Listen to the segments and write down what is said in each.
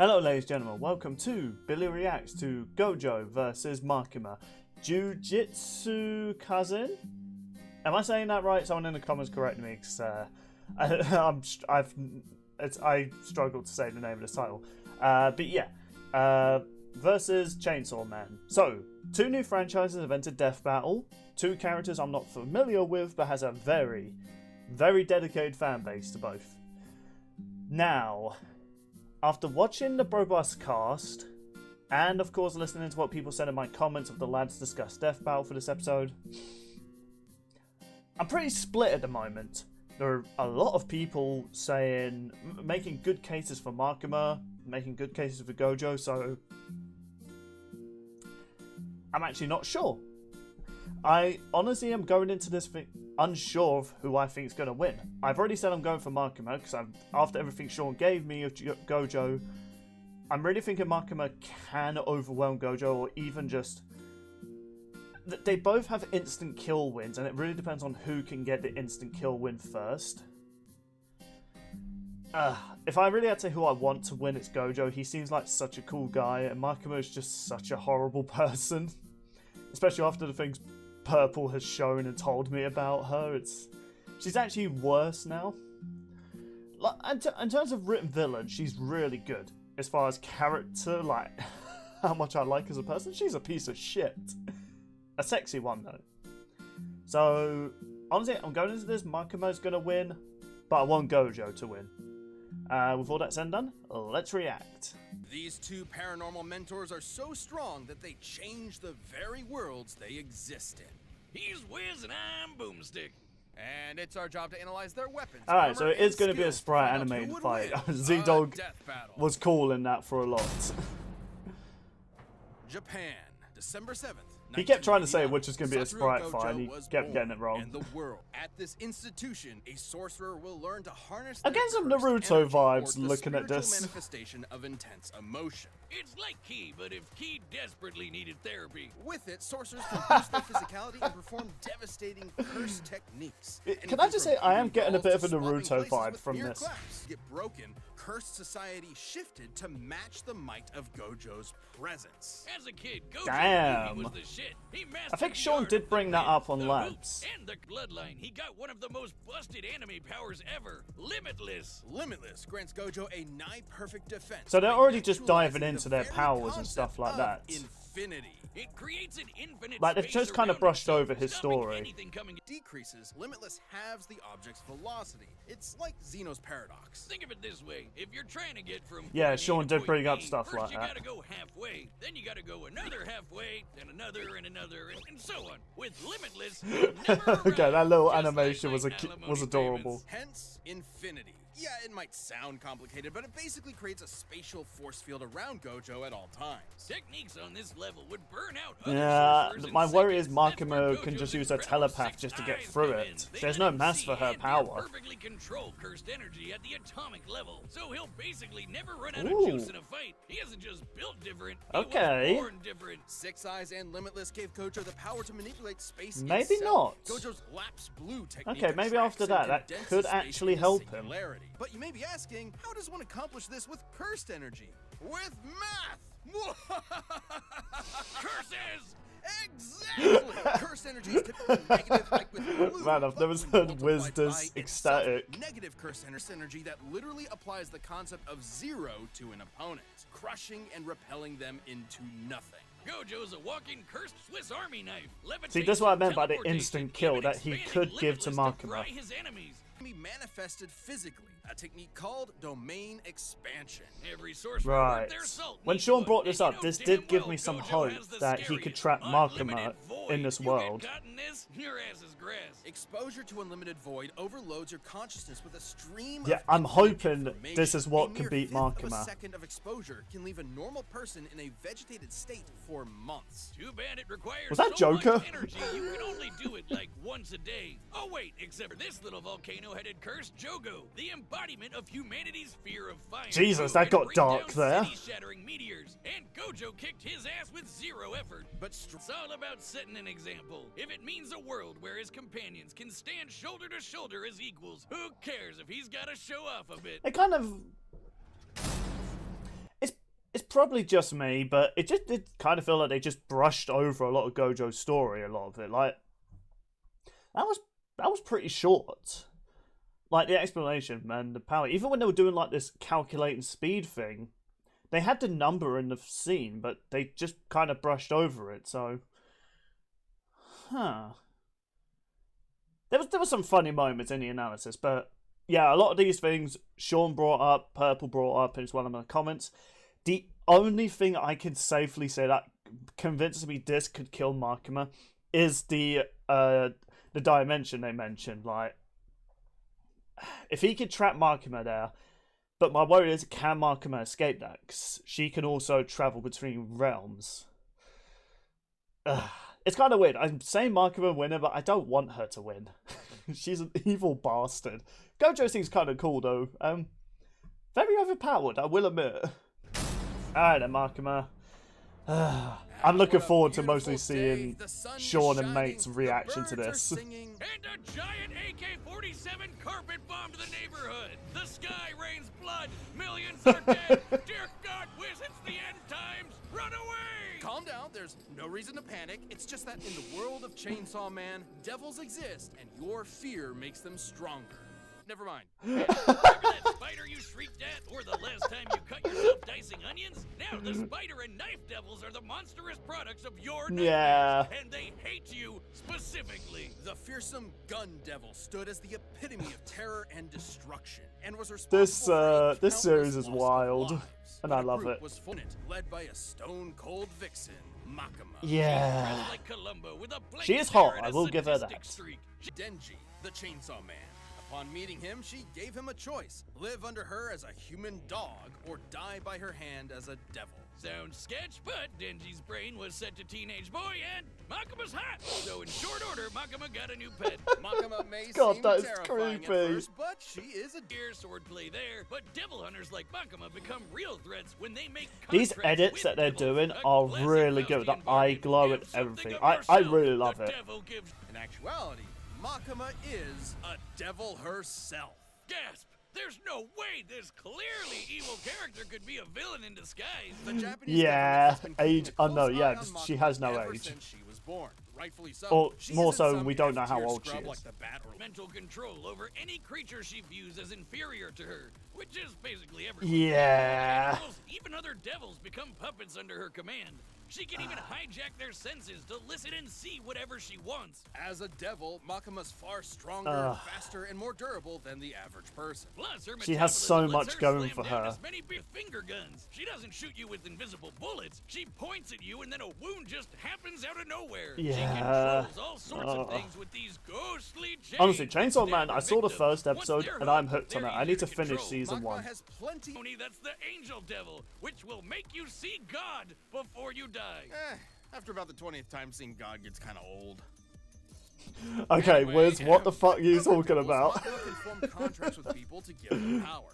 Hello ladies and gentlemen, welcome to Billy Reacts to Gojo versus Makima. Jujutsukaisen? Am I saying that right? Someone in the comments correct me, because I struggle to say the name of this title. But yeah, versus Chainsawman. So, two new franchises have entered Death Battle. Two characters I'm not familiar with, but has a very, very dedicated fan base to both. Now, after watching the Robust cast, and of course listening to what people said in my comments of the lads discuss Death Battle for this episode, I'm pretty split at the moment. There are a lot of people saying, making good cases for Makima, making good cases for Gojo, so I'm actually not sure. I honestly am going into this thing unsure of who I think is going to win. I've already said I'm going for Makima because after everything Sean gave me of Gojo, I'm really thinking Makima can overwhelm Gojo, or even just... They both have instant kill wins, and it really depends on who can get the instant kill win first. If I really had to say who I want to win, it's Gojo. He seems like such a cool guy, and Makima is just such a horrible person. Especially after the things Purple has shown and told me about her. She's actually worse now. In terms of written villain, she's really good. As far as character, like how much I like as a person, she's a piece of shit. A sexy one though. So honestly, I'm going into this, Makima's gonna win, but I want Gojo to win. With all that said and done, let's react. These two paranormal mentors are so strong that they change the very worlds they exist in. He's Wiz and I'm Boomstick. And it's our job to analyze their weapons. Alright, so it is going to be a sprite animated fight. Z-Dog was cool in that for a lot. Japan, December 7th. He kept trying to say which is going to be a sprite fight, and he kept getting it wrong. In the world. At this institution, a sorcerer will learn to harness I get some Naruto vibes looking at this. Manifestation of intense emotion. It's like Ki, but if Ki desperately needed therapy. With it, sorcerers can boost their physicality and perform devastating curse techniques. Can I just say, I am getting a bit of a Naruto vibe from this. Get broken, cursed society shifted to match the might of Gojo's presence. As a kid, Gojo was the shit. I think Sean did bring that up on Lads. And the bloodline. He got one of the most busted anime powers ever. Limitless. Limitless grants Gojo a nigh-perfect defense. So they're already just diving into their powers and stuff like that. Infinity. It creates an infinite like, they've just kind of brushed over his story. Decreases, Limitless halves the object's velocity. It's like Zeno's paradox. Think of it this way. If you're trying to get from Sean did bring up stuff like that. You gotta go halfway, then you gotta go another halfway, then another and so on. With Limitless, okay, that little animation was adorable. Hence, infinity. Yeah, it might sound complicated, but it basically creates a spatial force field around Gojo at all times. Techniques on this level would burn out. My worry is Makima can just use her telepath just to get through it. There's no mass for her power. Perfectly control cursed energy at the atomic level, so he'll basically never run out of juice in a fight. He isn't just built different. Okay. He was born different. Six Eyes and Limitless gave Gojo the power to manipulate space. Maybe not. Gojo's lapse blue technique. Okay, maybe after that could actually help him. But you may be asking, how does one accomplish this with cursed energy? With math! Curses! Exactly! Cursed energy is typically negative, like with blue. Man, I've never heard Wiz this ecstatic. Negative cursed energy that literally applies the concept of zero to an opponent, crushing and repelling them into nothing. Gojo's a walking cursed Swiss Army knife. See, that's what I meant by the instant kill that he could give to Makima. Be manifested physically, a technique called domain expansion. Every sorcerer right. When Sean brought this up, this did give me some hope that he could trap Makima in this world. Your ass is grass. Exposure to unlimited void overloads your consciousness with a stream. Yeah, I'm hoping this is what can beat Makima. A second of exposure can leave a normal person in a vegetated state for months. Too bad it requires Was that Joker? Energy. You can only do it like once a day. Oh wait, except for this little volcano-headed cursed Jogo, the embodiment of humanity's fear of fire. Jesus, that got dark there. Shattering meteors, and Gojo kicked his ass with zero effort. But it's all about setting an example. If it means a world where his companions can stand shoulder to shoulder as equals, who cares if he's got to show off a bit? It kind of... It's probably just me, but it just did kind of feel like they just brushed over a lot of Gojo's story, a lot of it. Like, that was pretty short. Like, the explanation, man, the power. Even when they were doing, like, this calculating speed thing, they had the number in the scene, but they just kind of brushed over it, so... Huh. There was some funny moments in the analysis, but... Yeah, a lot of these things Sean brought up, Purple brought up, and it's one of my comments. The only thing I can safely say that convinces me this could kill Makima is the dimension they mentioned. Like, if he could trap Makima there, but my worry is, can Makima escape that? 'Cause she can also travel between realms. It's kind of weird. I'm saying Makima winner, but I don't want her to win. She's an evil bastard. Gojo seems kind of cool, though. Very overpowered, I will admit. Alright then, Makima. I'm looking forward to mostly seeing Sean and Mate's reaction to this. And a giant AK-47 carpet bombed the neighborhood. The sky rains blood. Millions are dead. Dear God, Wiz, it's the end times. Run away! Calm down, there's no reason to panic. It's just that in the world of Chainsaw Man, devils exist, and your fear makes them stronger. Never mind. Remember that spider you shrieked at, or the last time you cut yourself dicing onions? Now the spider and knife devils are the monstrous products of your nightmares, Yeah. and they hate you specifically. The fearsome gun devil stood as the epitome of terror and destruction, and was responsible for This series is countless loss of wild, lives. and But I a love group it. was formed, led by a stone-cold vixen, Makima. Yeah. Dressed like Columbo with a blank She is stare hot, and I a will give her sadistic that. streak. Denji, the Chainsaw Man. Upon meeting him, she gave him a choice. Live under her as a human dog, or die by her hand as a devil. Sounds sketch, but Denji's brain was set to teenage boy, and Makima's hot. So in short order, Makima got a new pet. Makima may God, seem that is terrifying at creepy. first, but she is a Dear swordplay there, but devil hunters like Makima become real threats when they make These contracts edits with that they're devils. doing A are classic really good. The Faustian eye bargain. glow Give and something everything. of I yourself. really love The it. devil gives In actuality, Makima is a devil herself. gasp. There's no way this clearly evil character could be a villain in disguise. The Japanese Yeah, government has been keeping age a close unknown. Yeah, eye on she Makima has no ever age. since she was born. Rightfully so. Or She more isn't so, some we don't know how F-tier old she scrub is. like the bat or Mental control over any creature she views as inferior to her, which is basically everyone. Yeah. Animals, even other devils, become puppets under her command. She can even hijack their senses to listen and see whatever she wants. As a devil, Makima's far stronger, faster, and more durable than the average person. Plus, her She has so metabolism lets much her going slam for down her. as many big finger guns. She doesn't shoot you with invisible bullets. She points at you, and then a wound just happens out of nowhere. Yeah. She controls all sorts of things with these ghostly chains. Honestly, Chainsaw They Man, are I saw the victims. first Once episode they're and I'm hooked, hooked on it. they're I need to easier finish control. season Makima 1. has plenty. Tony, that's the angel devil, which will make you see God before you die. After about the 20th time, seeing God gets kind of old. Okay, Anyway, Wiz, what the fuck are you other talking devils, about? Makima can form contracts with people to give them power.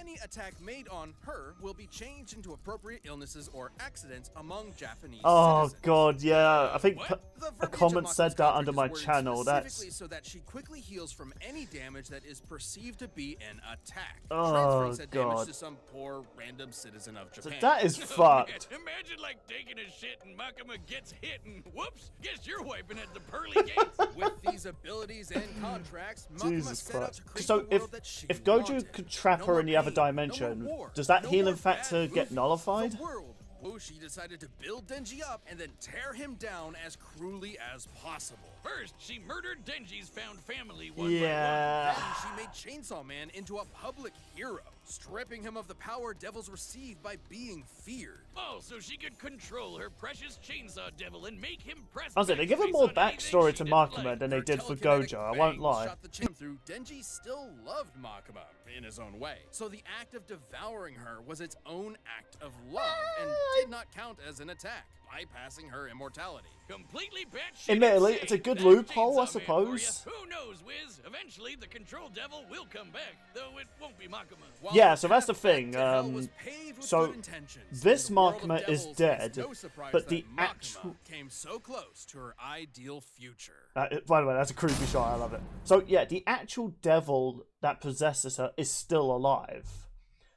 Any attack made on her will be changed into appropriate illnesses or accidents among Japanese Oh citizens. god, yeah. I think What? The a verbiage comment of said Makima's that under contract my is worded channel. That's specifically so that she quickly heals from any damage that is perceived to be an attack. Oh, transferring said damage God. to some poor random citizen of Japan. that is Oh, fucked. man, imagine like taking a shit and Makima gets hit and whoops, guess you're wiping at the pearly gates. With these abilities and contracts, Makima Jesus set out Christ. to create So the world that she if Gojo wanted. could trap No her more in the other pain, no more dimension, war, does that no healing more factor bad get movies. nullified? The world. She decided to build Denji up and then tear him down as cruelly as possible. First, she murdered Denji's found family one Yeah. Then she made Chainsaw Man into a public hero, stripping him of the power devils receive by being feared. by one. Oh, so she could control her precious chainsaw devil and make him press Honestly, they give him backspace more on anything backstory she to didn't Makima like. than they Her did for telekinetic Gojo, I won't fangs lie. Shot the chain through. Denji still loved Makima in his own way, so the act of devouring her was its own act of love and did not count as an attack, bypassing her immortality. Completely batshit Admittedly, insane. it's a good That's loophole, I Chainsaw Man for ya. suppose. Who knows, Wiz? Eventually, the control devil will come back, though it won't be Makima. While Yeah, the so that's the path back thing, to hell was paved with so good intentions, this in the world of Makima is devils, dead, it's no surprise but that the Makima actual- came so close to her ideal future. By the way, that's a creepy shot, I love it. So yeah, the actual devil that possesses her is still alive.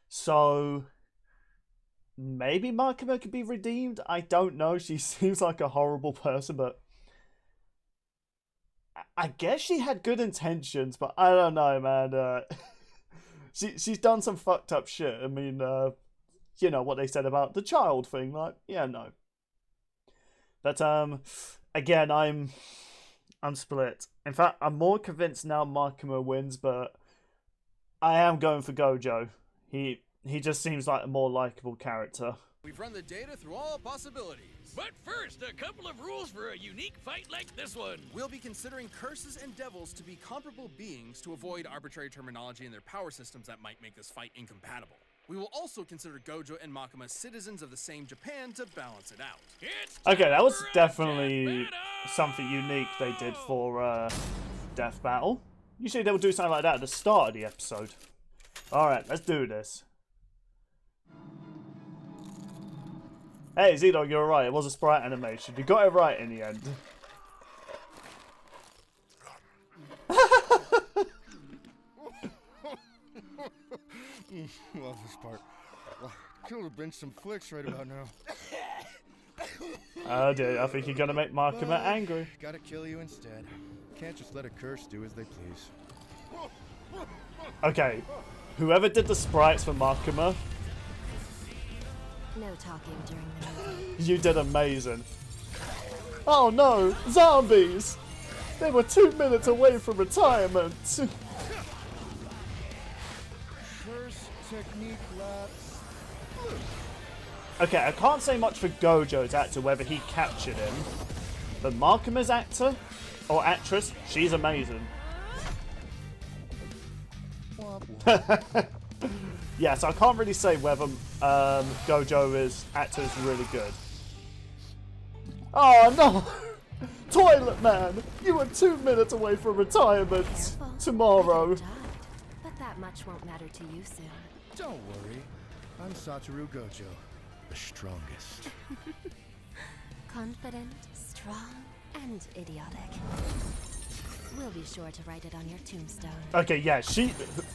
So maybe Makima could be redeemed. I don't know. She seems like a horrible person, but I guess she had good intentions, but I don't know, man. She's done some fucked up shit. I mean, you know what they said about the child thing, like, yeah, no. But again, I'm split. In fact, I'm more convinced now Makima wins, but I am going for Gojo. He just seems like a more likable character. We've run the data through all possibilities. But first, a couple of rules for a unique fight like this one. We'll be considering curses and devils to be comparable beings to avoid arbitrary terminology in their power systems that might make this fight incompatible. We will also consider Gojo and Makima citizens of the same Japan to balance it out. Okay, that was definitely something unique they did for Death Battle. Usually they would do something like that at the start of the episode. Alright, let's do this. Hey, Zedog, you're right. It was a sprite animation. You got it right in the end. Love this part. Could have been some flicks right about now. Oh dear, I think you're gonna make Makima angry. Gotta kill you instead. Can't just let a curse do as they please. Okay, whoever did the sprites for Makima, No talking during the movie. you did amazing. Oh no, zombies! They were 2 minutes away from retirement. First technique lapse. Okay, I can't say much for Gojo's actor, whether he captured him. But Makima's actor, or actress, she's amazing. Yeah, so I can't really say whether Gojo's actor is really good. Oh no! Toilet Man! You were 2 minutes away from retirement Careful. tomorrow. I could have died, but that much won't matter to you soon. Don't worry. I'm Satoru Gojo, the strongest. Confident, strong, and idiotic. We'll be sure to write it on your tombstone. Okay, yeah,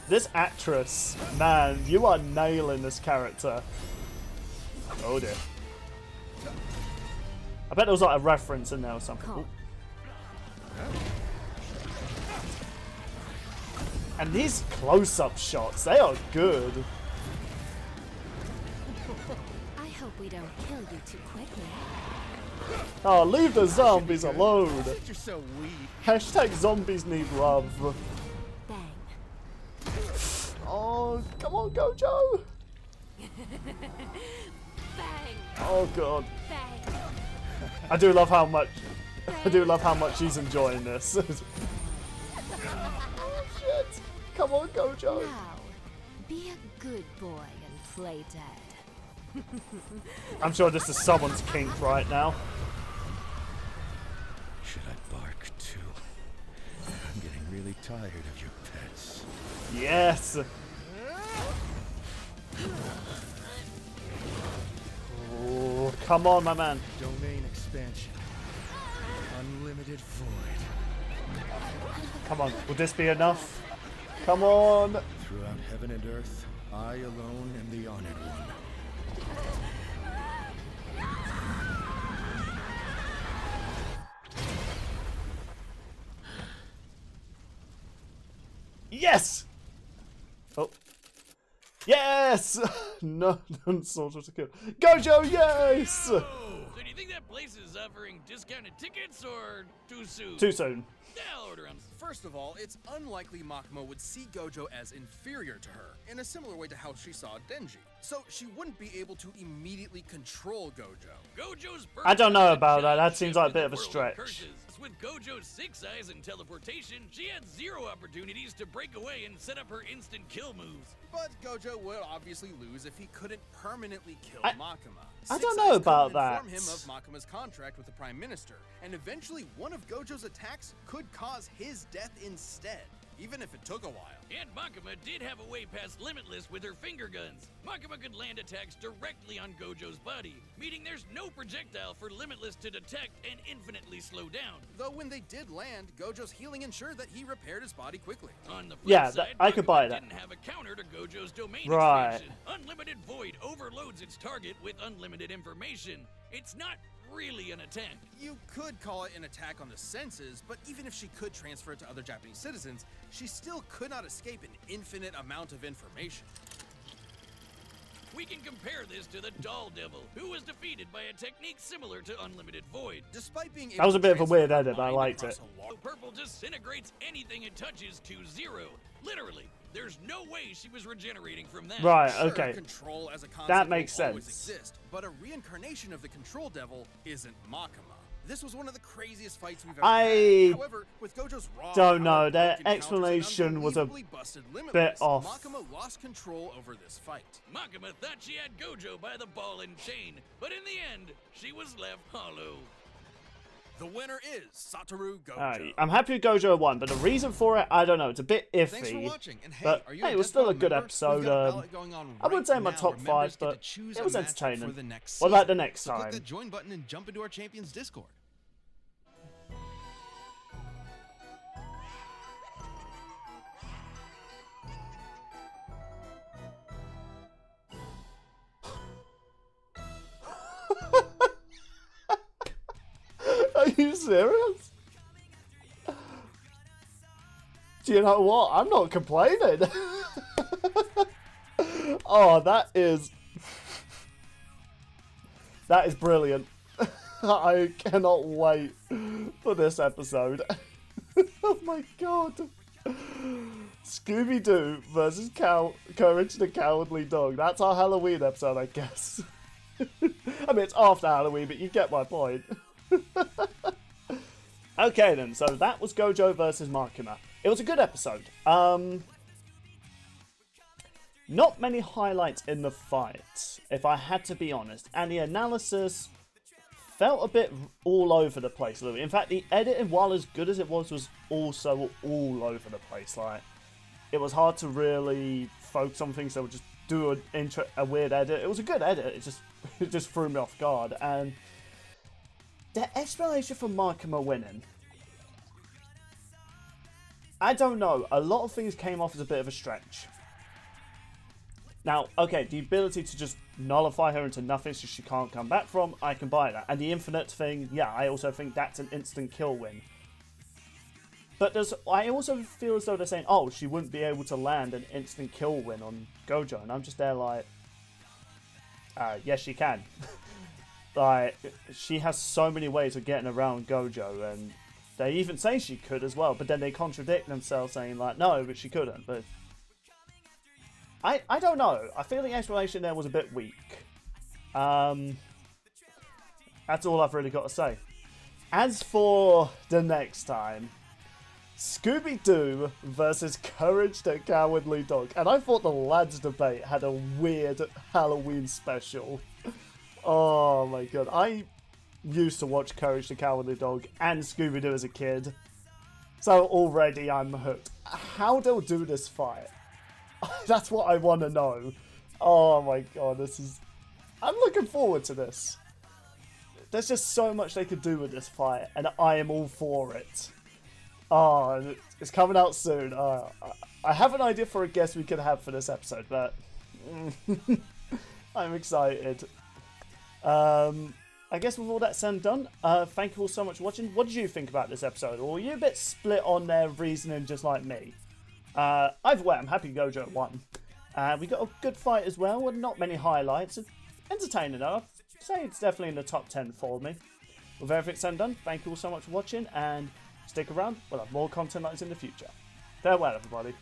this actress, man, you are nailing this character. Oh dear. I bet there was like a reference in there or something. Cool. And these close-up shots, they are good. I hope we don't kill you too quickly. Oh, leave the zombies alone. You're so weak. Hashtag zombies need love. Bang. Oh, come on, Gojo. Bang. Oh god. Bang. I do love how much she's enjoying this. Oh shit. Come on, Gojo. Now, be a good boy and play dead. I'm sure this is someone's kink right now. Should I bark too? I'm getting really tired of your pets. Yes. Oh, come on, my man. Domain expansion. Unlimited void. Come on. Will this be enough? Come on. Throughout heaven and earth, I alone am the honored one. Yes. Oh. Yes. No, sort of secure. Gojo, yes. So do you think that place is offering discounted tickets or too soon? Too soon. Yeah, I'll order 'em. First of all, it's unlikely Makima would see Gojo as inferior to her, in a similar way to how she saw Denji. So she wouldn't be able to immediately control Gojo. Gojo's I don't know about that. That shift seems like a in bit the of a world stretch. curses. With Gojo's 6 eyes and teleportation, she had 0 opportunities to break away and set up her instant kill moves. But Gojo would obviously lose if he couldn't permanently kill I Makima. don't Six know Eyes about couldn't that. inform him of Makima's contract with the Prime Minister, and eventually one of Gojo's attacks could cause his death instead. even if it took a while. And Makima did have a way past Limitless with her finger guns. Makima could land attacks directly on Gojo's body, meaning there's no projectile for Limitless to detect and infinitely slow down. Though when they did land, Gojo's healing ensured that he repaired his body quickly. On the flip Yeah, side, I could buy Makima that. didn't have a counter to Gojo's domain Right. expansion. Unlimited Void overloads its target with unlimited information. It's not really an attack. You could call it an attack on the senses, but even if she could transfer it to other Japanese citizens, she still could not escape an infinite amount of information. We can compare this to the Doll Devil, who was defeated by a technique similar to Unlimited Void. Despite being able That was a to bit of a transfer weird her edit, but I mind liked across it. a wall- Purple disintegrates anything it touches to zero. Literally, there's no way she was regenerating from that. Right, Sure, okay. control as a concept That makes will always sense. exist, but a reincarnation of the Control Devil isn't Makima. This was one of the craziest fights we've ever had. However, with Gojo's raw don't power, know, their broken counters, and explanation was a unbelievably busted bit Limitless, off. Makima lost control over this fight. Makima thought she had Gojo by the ball and chain, but in the end, she was left hollow. The winner is Satoru Gojo. Alright, I'm happy with Gojo 1, but the reason for it, I don't know. It's a bit iffy. Thanks for watching. And hey, But are you hey, a it was Death still a Battle good member? episode. We've got a ballot going on I wouldn't right say my now top where 5, members get to but choose it a was matchup entertaining. for the next What about season. the next So click time? the join button and jump into our Champions Discord. Are you serious? Do you know what? I'm not complaining. Oh, that is brilliant. I cannot wait for this episode. Oh my god. Scooby-Doo versus Courage the Cowardly Dog. That's our Halloween episode, I guess. I mean, it's after Halloween, but you get my point. Okay then, so that was Gojo versus Makima. It was a good episode. Not many highlights in the fight, if I had to be honest. And the analysis felt a bit all over the place a little bit. In fact, the editing, while as good as it was also all over the place. Like, it was hard to really focus on things. They would just do a weird edit. It was a good edit. It just threw me off guard. And the explanation for Makima winning, I don't know. A lot of things came off as a bit of a stretch. Now, okay, the ability to just nullify her into nothing so she can't come back from, I can buy that. And the infinite thing, yeah, I also think that's an instant kill win. But I also feel as though they're saying, oh, she wouldn't be able to land an instant kill win on Gojo. And I'm just there like, yes, she can. Like, she has so many ways of getting around Gojo, and they even say she could as well, but then they contradict themselves saying like, no, but she couldn't. But I don't know. I feel the explanation there was a bit weak. That's all I've really got to say. As for the next time, Scooby-Doo versus Courage the Cowardly Dog. And I thought the lads debate had a weird Halloween special. Oh my god. I used to watch Courage the Cowardly Dog and Scooby-Doo as a kid. So already I'm hooked. How they'll do this fight, that's what I want to know. Oh my god, I'm looking forward to this. There's just so much they could do with this fight, and I am all for it. Oh, it's coming out soon. I have an idea for a guest we could have for this episode, but I'm excited. I guess with all that said and done, thank you all so much for watching. What did you think about this episode? Or were you a bit split on their reasoning just like me? Either way, I'm happy Gojo won. We got a good fight as well, with not many highlights. Entertaining though. I'd say it's definitely in the top 10 for me. With everything said and done, thank you all so much for watching, and stick around, we'll have more content like this in the future. Farewell everybody.